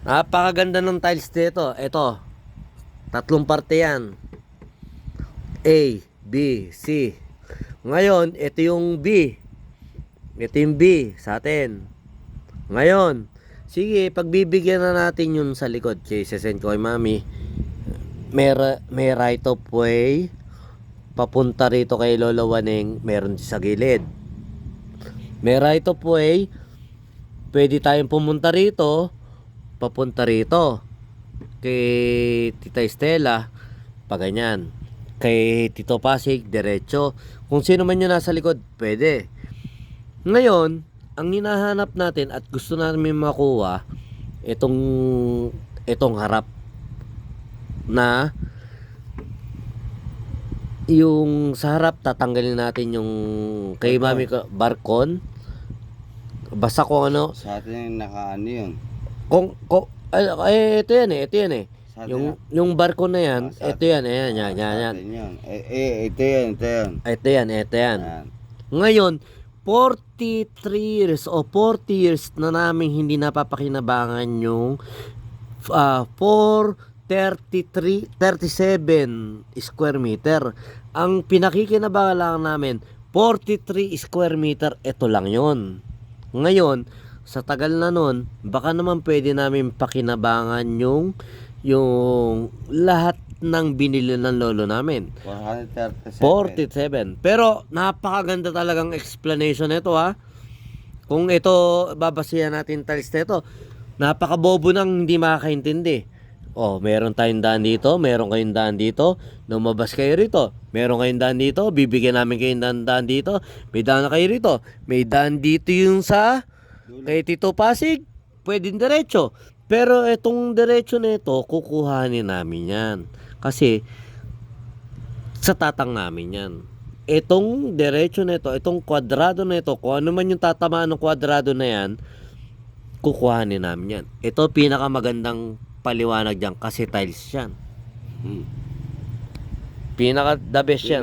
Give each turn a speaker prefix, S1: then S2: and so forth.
S1: Napakaganda ng tiles dito. Ito, tatlong parte yan. A, B, C. Ngayon, ito yung B. Ito yung B sa atin. Ngayon, sige, pagbibigyan na natin yun sa likod. Okay, sesend ko kay mami. May right of way. Papunta rito kay Lolo Waneng. Meron sa gilid. May right of way. Pwede tayong pumunta rito. Papunta rito. Kay Tita Estela. Paganyan. Kay Tito Pasig, diretso. Kung sino man yung nasa likod, pwede. Ngayon, ang hinahanap natin at gusto namin makuha, itong harap na yung sa harap, tatanggalin natin yung kay mami ko, barkon. Basta kung ano.
S2: Sa atin nakaano yun.
S1: Ito yan eh. Yung barko na yan, ito yan. Ito yan. Ngayon, 43 years o 40 years na namin hindi napapakinabangan yung 37 square meter. Ang pinakikinabangan lang namin, 43 square meter, ito lang yon. Ngayon, sa tagal na nun, baka naman pwede namin pakinabangan yung lahat ng binili ng lolo namin. 47. Pero napakaganda talagang explanation nito ha. Kung ito babasihan natin tiles nito, napakabobo nang hindi makakaintindi. Meron tayong daan dito, meron kayong daan dito, lumabas kayo rito. Meron kayong daan dito, bibigyan namin kayo ng daan dito. May daan na kayo rito. May daan dito yung sa kay Tito Pasig, pwedeng diretso. Pero itong diretso na ito, kukuhanin namin yan. Kasi, sa tatang namin yan. Itong diretso na ito, itong kwadrado na ito, kung ano man yung tatamaan ng kwadrado na yan, kukuhanin namin yan. Ito pinakamagandang paliwanag dyan kasi tiles yan. Pinaka the best yan.